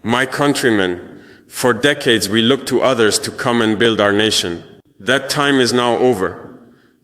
My countrymen, for decades we looked to others to come and build our nation. That time is now over.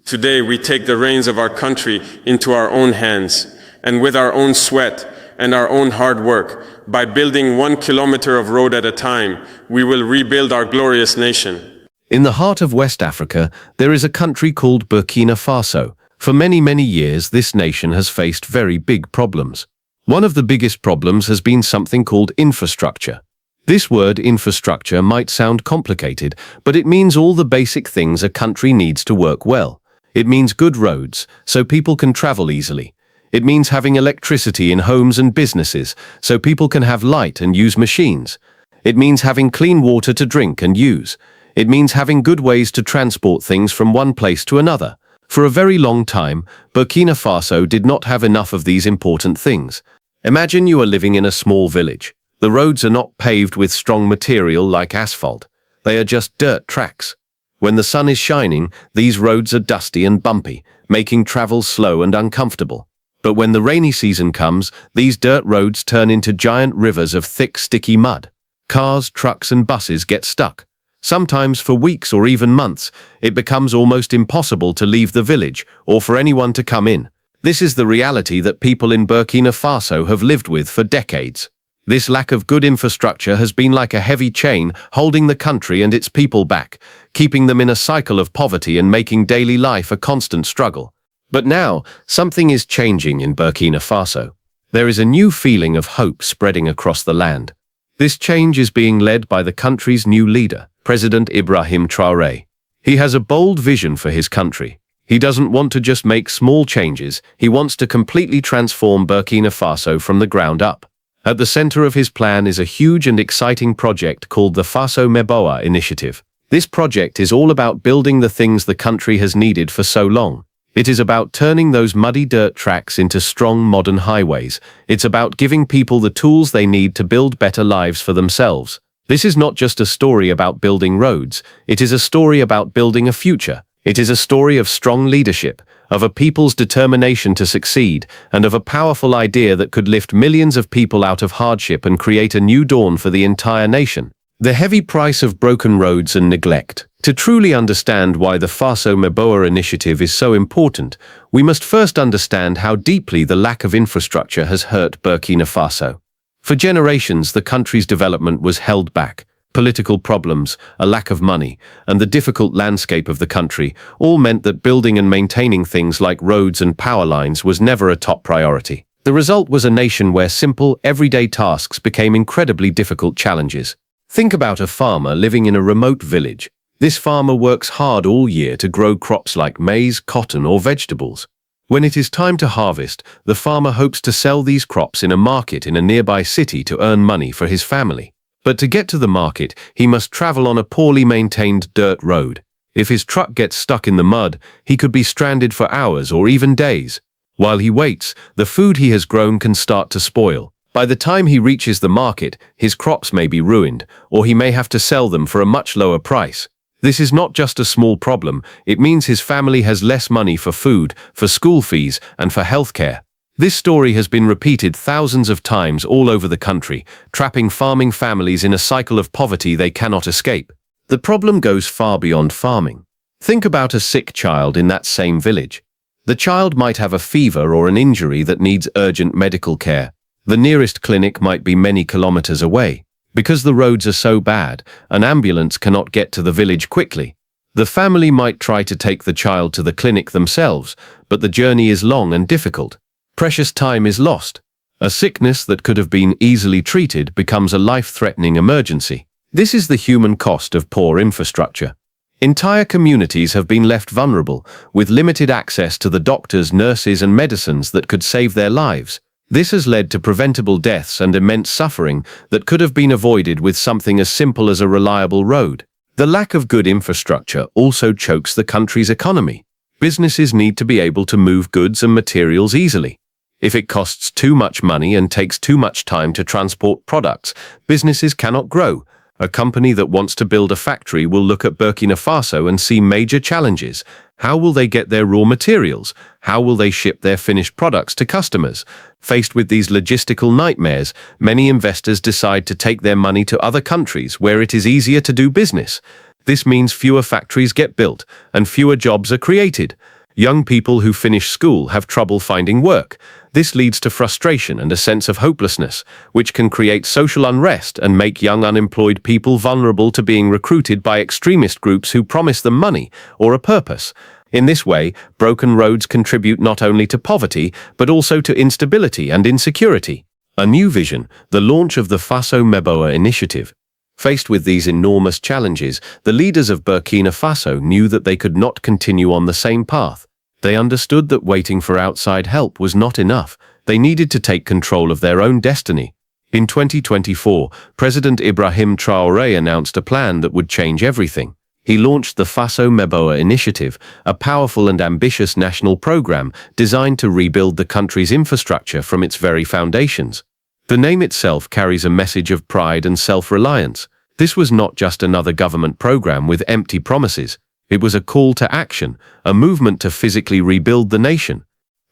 Today we take the reins of our country into our own hands, and with our own sweat and our own hard work, by building 1 kilometer of road at a time, we will rebuild our glorious nation. In the heart of West Africa, there is a country called Burkina Faso. For many, many years, this nation has faced very big problems. One of the biggest problems has been something called infrastructure. This word infrastructure might sound complicated, but it means all the basic things a country needs to work well. It means good roads, so people can travel easily. It means having electricity in homes and businesses, so people can have light and use machines. It means having clean water to drink and use. It means having good ways to transport things from one place to another. For a very long time, Burkina Faso did not have enough of these important things. Imagine you are living in a small village. The roads are not paved with strong material like asphalt. They are just dirt tracks. When the sun is shining, these roads are dusty and bumpy, making travel slow and uncomfortable. But when the rainy season comes, these dirt roads turn into giant rivers of thick, sticky mud. Cars, trucks, and buses get stuck. Sometimes for weeks or even months, it becomes almost impossible to leave the village or for anyone to come in. This is the reality that people in Burkina Faso have lived with for decades. This lack of good infrastructure has been like a heavy chain holding the country and its people back, keeping them in a cycle of poverty and making daily life a constant struggle. But now, something is changing in Burkina Faso. There is a new feeling of hope spreading across the land. This change is being led by the country's new leader, President Ibrahim Traoré. He has a bold vision for his country. He doesn't want to just make small changes, he wants to completely transform Burkina Faso from the ground up. At the center of his plan is a huge and exciting project called the Faso Meboa Initiative. This project is all about building the things the country has needed for so long. It is about turning those muddy dirt tracks into strong modern highways. It's about giving people the tools they need to build better lives for themselves. This is not just a story about building roads. It is a story about building a future. It is a story of strong leadership, of a people's determination to succeed, and of a powerful idea that could lift millions of people out of hardship and create a new dawn for the entire nation. The heavy price of broken roads and neglect. To truly understand why the Faso Meboa Initiative is so important, we must first understand how deeply the lack of infrastructure has hurt Burkina Faso. For generations, the country's development was held back. Political problems, a lack of money, and the difficult landscape of the country all meant that building and maintaining things like roads and power lines was never a top priority. The result was a nation where simple, everyday tasks became incredibly difficult challenges. Think about a farmer living in a remote village. This farmer works hard all year to grow crops like maize, cotton, or vegetables. When it is time to harvest, the farmer hopes to sell these crops in a market in a nearby city to earn money for his family. But to get to the market, he must travel on a poorly maintained dirt road. If his truck gets stuck in the mud, he could be stranded for hours or even days. While he waits, the food he has grown can start to spoil. By the time he reaches the market, his crops may be ruined, or he may have to sell them for a much lower price. This is not just a small problem, it means his family has less money for food, for school fees, and for healthcare. This story has been repeated thousands of times all over the country, trapping farming families in a cycle of poverty they cannot escape. The problem goes far beyond farming. Think about a sick child in that same village. The child might have a fever or an injury that needs urgent medical care. The nearest clinic might be many kilometers away. Because the roads are so bad, an ambulance cannot get to the village quickly. The family might try to take the child to the clinic themselves, but the journey is long and difficult. Precious time is lost. A sickness that could have been easily treated becomes a life-threatening emergency. This is the human cost of poor infrastructure. Entire communities have been left vulnerable, with limited access to the doctors, nurses, and medicines that could save their lives. This has led to preventable deaths and immense suffering that could have been avoided with something as simple as a reliable road. The lack of good infrastructure also chokes the country's economy. Businesses need to be able to move goods and materials easily. If it costs too much money and takes too much time to transport products, businesses cannot grow. A company that wants to build a factory will look at Burkina Faso and see major challenges. How will they get their raw materials? How will they ship their finished products to customers? Faced with these logistical nightmares, many investors decide to take their money to other countries where it is easier to do business. This means fewer factories get built and fewer jobs are created. Young people who finish school have trouble finding work. This leads to frustration and a sense of hopelessness, which can create social unrest and make young unemployed people vulnerable to being recruited by extremist groups who promise them money or a purpose. In this way, broken roads contribute not only to poverty, but also to instability and insecurity. A new vision, the launch of the Faso Meboa Initiative. Faced with these enormous challenges, the leaders of Burkina Faso knew that they could not continue on the same path. They understood that waiting for outside help was not enough. They needed to take control of their own destiny. In 2024, President Ibrahim Traoré announced a plan that would change everything. He launched the Faso Meboa Initiative, a powerful and ambitious national program designed to rebuild the country's infrastructure from its very foundations. The name itself carries a message of pride and self-reliance. This was not just another government program with empty promises. It was a call to action, a movement to physically rebuild the nation.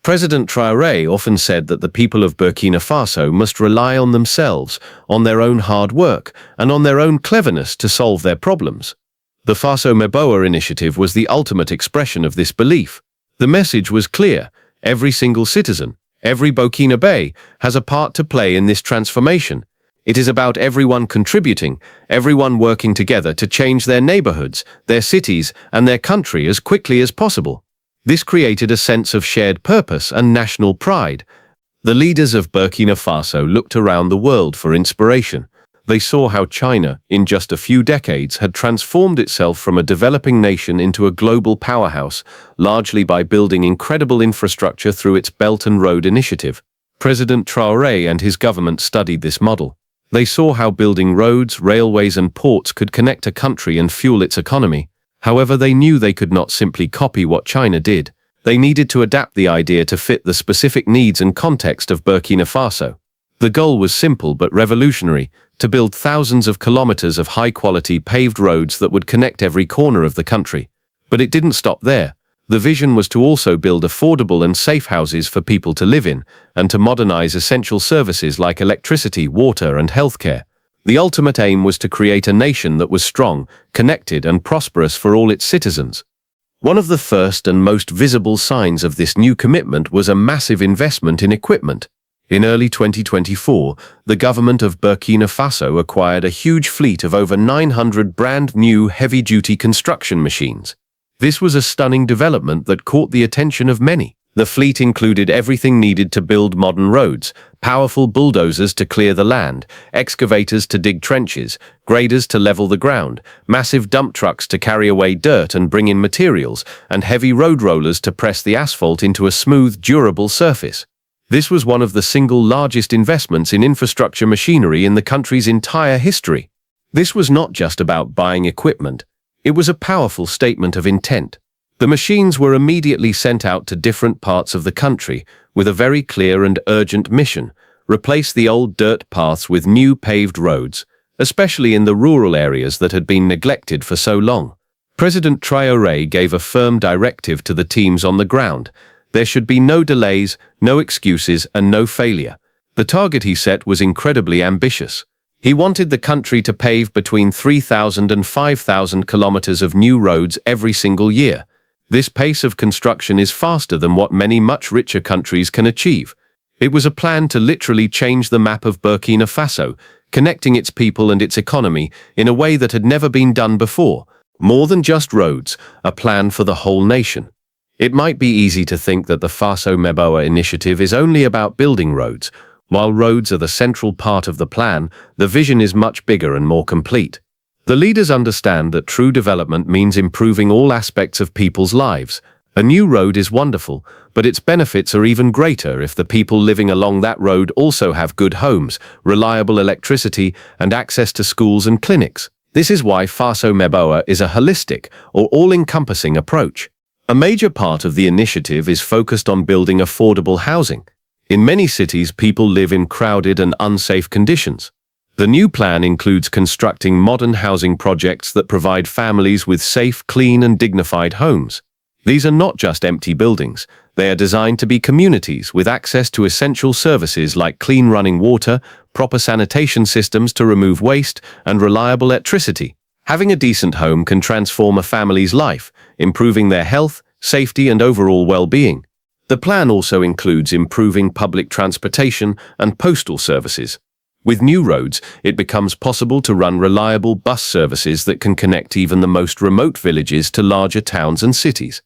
President Traoré often said that the people of Burkina Faso must rely on themselves, on their own hard work, and on their own cleverness to solve their problems. The Faso Meboa Initiative was the ultimate expression of this belief. The message was clear: every single citizen, every Burkinabe, has a part to play in this transformation. It is about everyone contributing, everyone working together to change their neighborhoods, their cities, and their country as quickly as possible. This created a sense of shared purpose and national pride. The leaders of Burkina Faso looked around the world for inspiration. They saw how China, in just a few decades, had transformed itself from a developing nation into a global powerhouse, largely by building incredible infrastructure through its Belt and Road Initiative. President Traoré and his government studied this model. They saw how building roads, railways, and ports could connect a country and fuel its economy. However, they knew they could not simply copy what China did. They needed to adapt the idea to fit the specific needs and context of Burkina Faso. The goal was simple but revolutionary: to build thousands of kilometers of high-quality paved roads that would connect every corner of the country. But it didn't stop there. The vision was to also build affordable and safe houses for people to live in, and to modernize essential services like electricity, water, and healthcare. The ultimate aim was to create a nation that was strong, connected, and prosperous for all its citizens. One of the first and most visible signs of this new commitment was a massive investment in equipment. In early 2024, the government of Burkina Faso acquired a huge fleet of over 900 brand-new heavy-duty construction machines. This was a stunning development that caught the attention of many. The fleet included everything needed to build modern roads: powerful bulldozers to clear the land, excavators to dig trenches, graders to level the ground, massive dump trucks to carry away dirt and bring in materials, and heavy road rollers to press the asphalt into a smooth, durable surface. This was one of the single largest investments in infrastructure machinery in the country's entire history. This was not just about buying equipment. It was a powerful statement of intent. The machines were immediately sent out to different parts of the country with a very clear and urgent mission: replace the old dirt paths with new paved roads, especially in the rural areas that had been neglected for so long. President Traoré gave a firm directive to the teams on the ground. There should be no delays, no excuses, and no failure. The target he set was incredibly ambitious. He wanted the country to pave between 3,000 and 5,000 kilometers of new roads every single year. This pace of construction is faster than what many much richer countries can achieve. It was a plan to literally change the map of Burkina Faso, connecting its people and its economy in a way that had never been done before. More than just roads, a plan for the whole nation. It might be easy to think that the Faso Meboa Initiative is only about building roads. While roads are the central part of the plan, the vision is much bigger and more complete. The leaders understand that true development means improving all aspects of people's lives. A new road is wonderful, but its benefits are even greater if the people living along that road also have good homes, reliable electricity, and access to schools and clinics. This is why Faso Meboa is a holistic or all-encompassing approach. A major part of the initiative is focused on building affordable housing. In many cities, people live in crowded and unsafe conditions. The new plan includes constructing modern housing projects that provide families with safe, clean, and dignified homes. These are not just empty buildings. They are designed to be communities with access to essential services like clean running water, proper sanitation systems to remove waste, and reliable electricity. Having a decent home can transform a family's life, improving their health, safety, and overall well-being. The plan also includes improving public transportation and postal services. With new roads, it becomes possible to run reliable bus services that can connect even the most remote villages to larger towns and cities.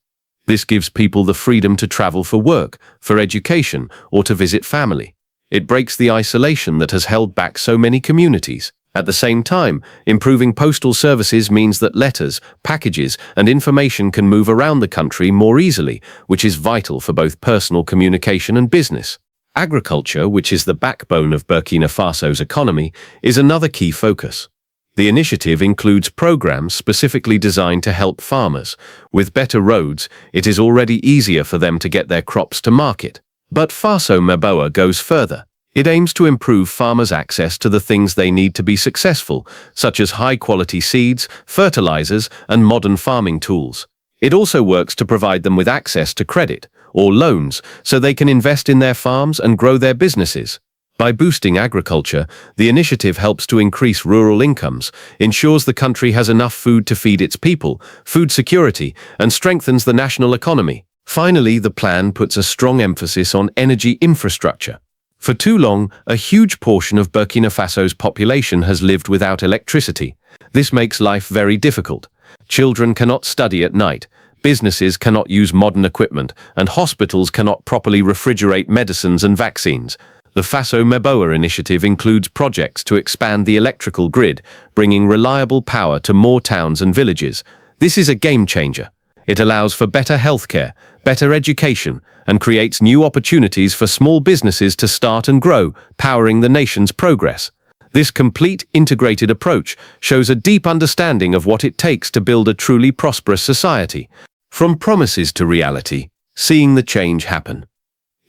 This gives people the freedom to travel for work, for education, or to visit family. It breaks the isolation that has held back so many communities. At the same time, improving postal services means that letters, packages, and information can move around the country more easily, which is vital for both personal communication and business. Agriculture, which is the backbone of Burkina Faso's economy, is another key focus. The initiative includes programs specifically designed to help farmers. With better roads, it is already easier for them to get their crops to market. But Faso Meboa goes further. It aims to improve farmers' access to the things they need to be successful, such as high-quality seeds, fertilizers, and modern farming tools. It also works to provide them with access to credit, or loans, so they can invest in their farms and grow their businesses. By boosting agriculture, the initiative helps to increase rural incomes, ensures the country has enough food to feed its people, food security, and strengthens the national economy. Finally, the plan puts a strong emphasis on energy infrastructure. For too long, a huge portion of Burkina Faso's population has lived without electricity. This makes life very difficult. Children cannot study at night, businesses cannot use modern equipment, and hospitals cannot properly refrigerate medicines and vaccines. The Faso Meboa Initiative includes projects to expand the electrical grid, bringing reliable power to more towns and villages. This is a game changer. It allows for better healthcare, better education, and creates new opportunities for small businesses to start and grow, powering the nation's progress. This complete, integrated approach shows a deep understanding of what it takes to build a truly prosperous society. From promises to reality, seeing the change happen.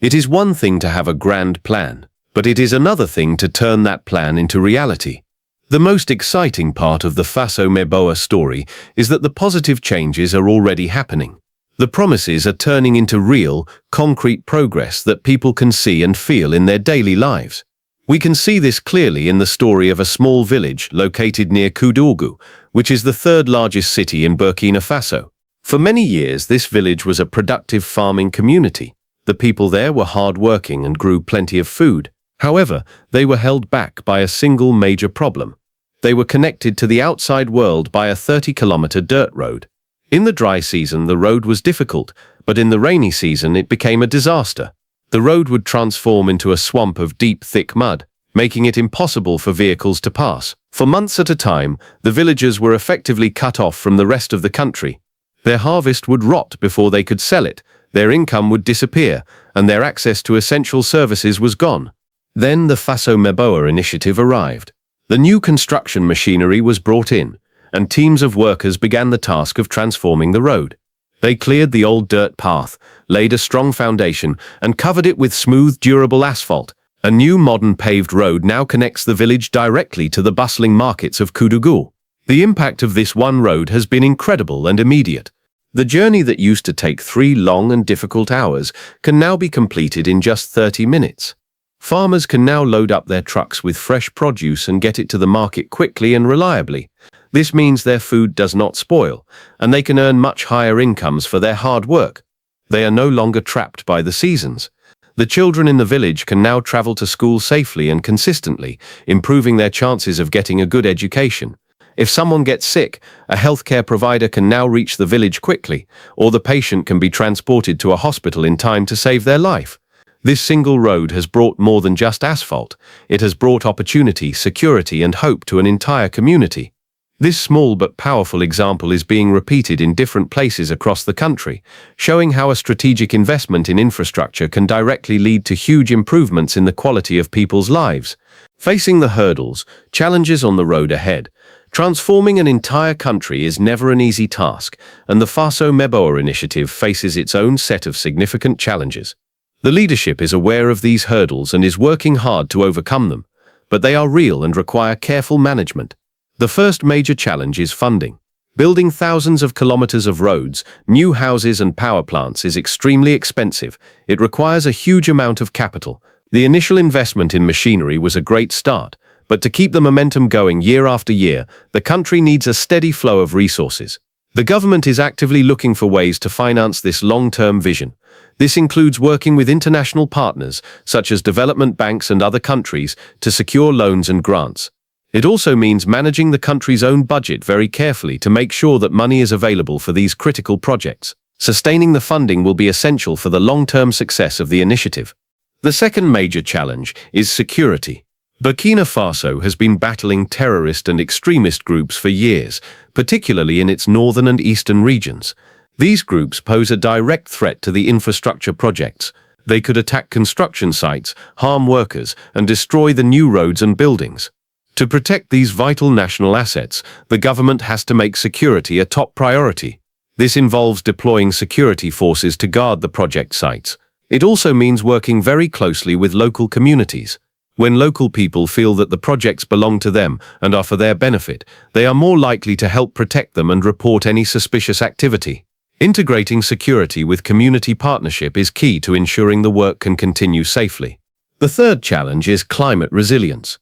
It is one thing to have a grand plan, but it is another thing to turn that plan into reality. The most exciting part of the Faso Meboa story is that the positive changes are already happening. The promises are turning into real, concrete progress that people can see and feel in their daily lives. We can see this clearly in the story of a small village located near Koudougou, which is the third largest city in Burkina Faso. For many years, this village was a productive farming community. The people there were hard-working and grew plenty of food. However, they were held back by a single major problem. They were connected to the outside world by a 30-kilometer dirt road. In the dry season, the road was difficult, but in the rainy season, it became a disaster. The road would transform into a swamp of deep, thick mud, making it impossible for vehicles to pass. For months at a time, the villagers were effectively cut off from the rest of the country. Their harvest would rot before they could sell it, their income would disappear, and their access to essential services was gone. Then the Faso Meboa Initiative arrived. The new construction machinery was brought in, and teams of workers began the task of transforming the road. They cleared the old dirt path, laid a strong foundation, and covered it with smooth, durable asphalt. A new modern paved road now connects the village directly to the bustling markets of Koudougou. The impact of this one road has been incredible and immediate. The journey that used to take 3 long and difficult hours can now be completed in just 30 minutes. Farmers can now load up their trucks with fresh produce and get it to the market quickly and reliably. This means their food does not spoil, and they can earn much higher incomes for their hard work. They are no longer trapped by the seasons. The children in the village can now travel to school safely and consistently, improving their chances of getting a good education. If someone gets sick, a healthcare provider can now reach the village quickly, or the patient can be transported to a hospital in time to save their life. This single road has brought more than just asphalt. It has brought opportunity, security, and hope to an entire community. This small but powerful example is being repeated in different places across the country, showing how a strategic investment in infrastructure can directly lead to huge improvements in the quality of people's lives. Facing the hurdles, challenges on the road ahead, transforming an entire country is never an easy task, and the Faso Meboa Initiative faces its own set of significant challenges. The leadership is aware of these hurdles and is working hard to overcome them, but they are real and require careful management. The first major challenge is funding. Building thousands of kilometers of roads, new houses and power plants is extremely expensive. It requires a huge amount of capital. The initial investment in machinery was a great start, but to keep the momentum going year after year, the country needs a steady flow of resources. The government is actively looking for ways to finance this long-term vision. This includes working with international partners, such as development banks and other countries, to secure loans and grants. It also means managing the country's own budget very carefully to make sure that money is available for these critical projects. Sustaining the funding will be essential for the long-term success of the initiative. The second major challenge is security. Burkina Faso has been battling terrorist and extremist groups for years, particularly in its northern and eastern regions. These groups pose a direct threat to the infrastructure projects. They could attack construction sites, harm workers, and destroy the new roads and buildings. To protect these vital national assets, the government has to make security a top priority. This involves deploying security forces to guard the project sites. It also means working very closely with local communities. When local people feel that the projects belong to them and are for their benefit, they are more likely to help protect them and report any suspicious activity. Integrating security with community partnership is key to ensuring the work can continue safely. The third challenge is climate resilience.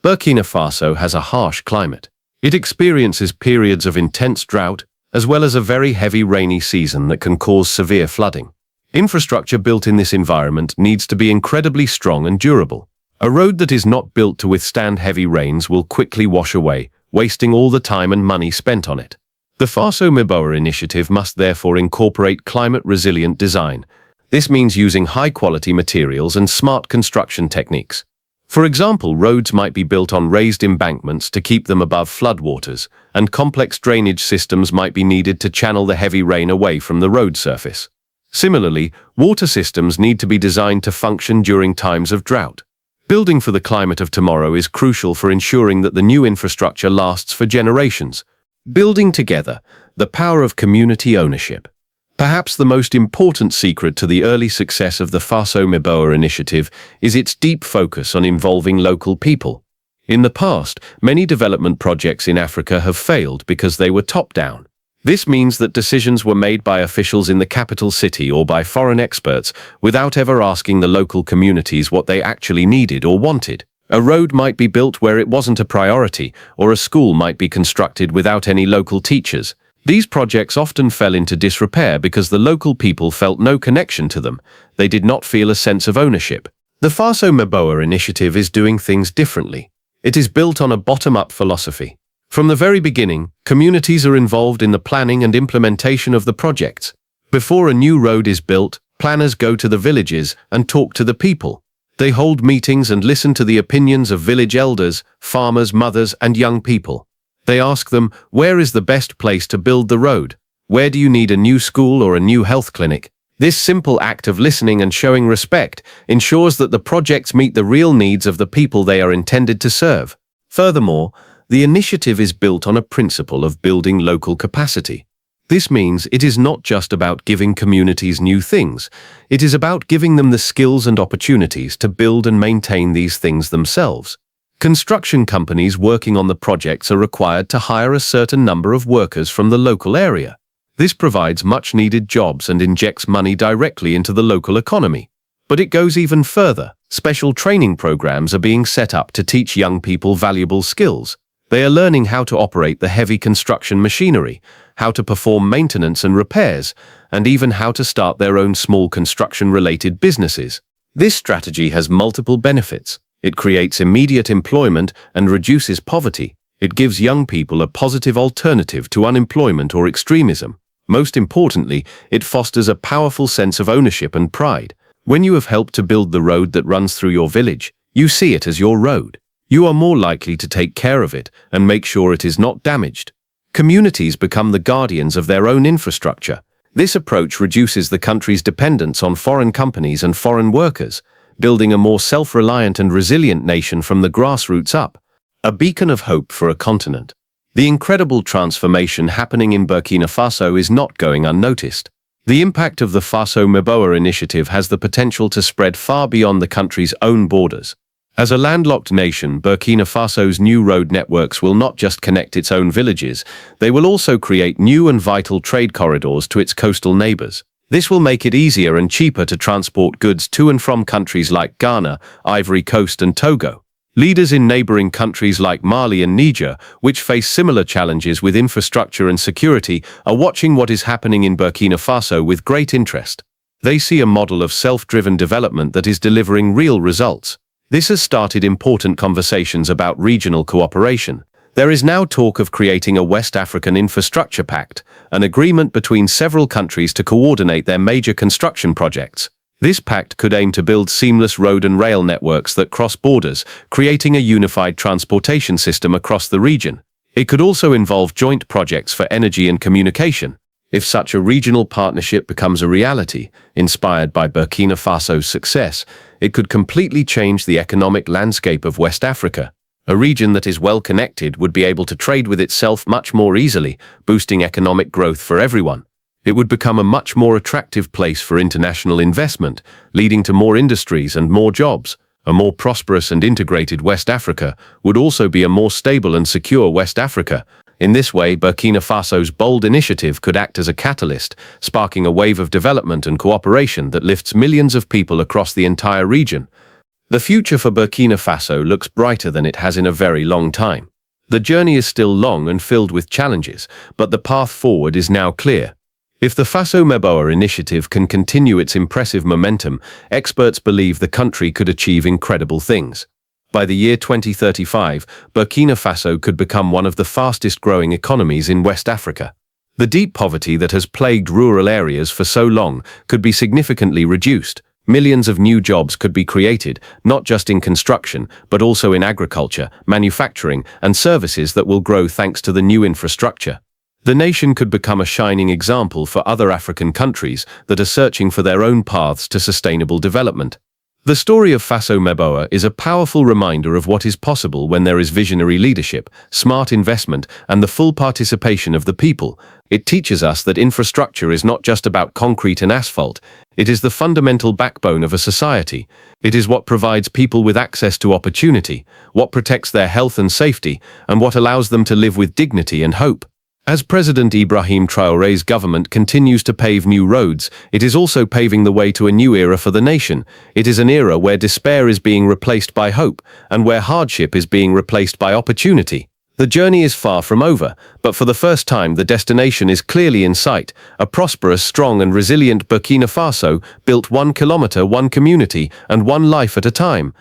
Burkina Faso has a harsh climate. It experiences periods of intense drought, as well as a very heavy rainy season that can cause severe flooding. Infrastructure built in this environment needs to be incredibly strong and durable. A road that is not built to withstand heavy rains will quickly wash away, wasting all the time and money spent on it. The Faso Meboa Initiative must therefore incorporate climate-resilient design. This means using high-quality materials and smart construction techniques. For example, roads might be built on raised embankments to keep them above floodwaters, and complex drainage systems might be needed to channel the heavy rain away from the road surface. Similarly, water systems need to be designed to function during times of drought. Building for the climate of tomorrow is crucial for ensuring that the new infrastructure lasts for generations. Building together, the power of community ownership. Perhaps the most important secret to the early success of the Faso Meboa Initiative is its deep focus on involving local people. In the past, many development projects in Africa have failed because they were top-down. This means that decisions were made by officials in the capital city or by foreign experts without ever asking the local communities what they actually needed or wanted. A road might be built where it wasn't a priority, or a school might be constructed without any local teachers. These projects often fell into disrepair because the local people felt no connection to them. They did not feel a sense of ownership. The Faso Meboa Initiative is doing things differently. It is built on a bottom-up philosophy. From the very beginning, communities are involved in the planning and implementation of the projects. Before a new road is built, planners go to the villages and talk to the people. They hold meetings and listen to the opinions of village elders, farmers, mothers, and young people. They ask them, where is the best place to build the road? Where do you need a new school or a new health clinic? This simple act of listening and showing respect ensures that the projects meet the real needs of the people they are intended to serve. Furthermore, the initiative is built on a principle of building local capacity. This means it is not just about giving communities new things. It is about giving them the skills and opportunities to build and maintain these things themselves. Construction companies working on the projects are required to hire a certain number of workers from the local area. This provides much-needed jobs and injects money directly into the local economy. But it goes even further. Special training programs are being set up to teach young people valuable skills. They are learning how to operate the heavy construction machinery, how to perform maintenance and repairs, and even how to start their own small construction-related businesses. This strategy has multiple benefits. It creates immediate employment and reduces poverty. It gives young people a positive alternative to unemployment or extremism. Most importantly, it fosters a powerful sense of ownership and pride. When you have helped to build the road that runs through your village, you see it as your road. You are more likely to take care of it and make sure it is not damaged. Communities become the guardians of their own infrastructure. This approach reduces the country's dependence on foreign companies and foreign workers, building a more self-reliant and resilient nation from the grassroots up. A beacon of hope for a continent. The incredible transformation happening in Burkina Faso is not going unnoticed. The impact of the Faso Meboa Initiative has the potential to spread far beyond the country's own borders. As a landlocked nation, Burkina Faso's new road networks will not just connect its own villages, they will also create new and vital trade corridors to its coastal neighbors. This will make it easier and cheaper to transport goods to and from countries like Ghana, Ivory Coast and Togo. Leaders in neighboring countries like Mali and Niger, which face similar challenges with infrastructure and security, are watching what is happening in Burkina Faso with great interest. They see a model of self-driven development that is delivering real results. This has started important conversations about regional cooperation. There is now talk of creating a West African Infrastructure Pact, an agreement between several countries to coordinate their major construction projects. This pact could aim to build seamless road and rail networks that cross borders, creating a unified transportation system across the region. It could also involve joint projects for energy and communication. If such a regional partnership becomes a reality, inspired by Burkina Faso's success, it could completely change the economic landscape of West Africa. A region that is well connected would be able to trade with itself much more easily, boosting economic growth for everyone. It would become a much more attractive place for international investment, leading to more industries and more jobs. A more prosperous and integrated West Africa would also be a more stable and secure West Africa. In this way, Burkina Faso's bold initiative could act as a catalyst, sparking a wave of development and cooperation that lifts millions of people across the entire region. The future for Burkina Faso looks brighter than it has in a very long time. The journey is still long and filled with challenges, but the path forward is now clear. If the Faso Meboa Initiative can continue its impressive momentum, experts believe the country could achieve incredible things. By the year 2035, Burkina Faso could become one of the fastest-growing economies in West Africa. The deep poverty that has plagued rural areas for so long could be significantly reduced. Millions of new jobs could be created, not just in construction, but also in agriculture, manufacturing, and services that will grow thanks to the new infrastructure. The nation could become a shining example for other African countries that are searching for their own paths to sustainable development. The story of Faso Meboa is a powerful reminder of what is possible when there is visionary leadership, smart investment, and the full participation of the people. It teaches us that infrastructure is not just about concrete and asphalt. It is the fundamental backbone of a society. It is what provides people with access to opportunity, what protects their health and safety, and what allows them to live with dignity and hope. As President Ibrahim Traoré's government continues to pave new roads, it is also paving the way to a new era for the nation. It is an era where despair is being replaced by hope, and where hardship is being replaced by opportunity. The journey is far from over, but for the first time the destination is clearly in sight, a prosperous, strong and resilient Burkina Faso, built 1 kilometer, 1 community, and 1 life at a time.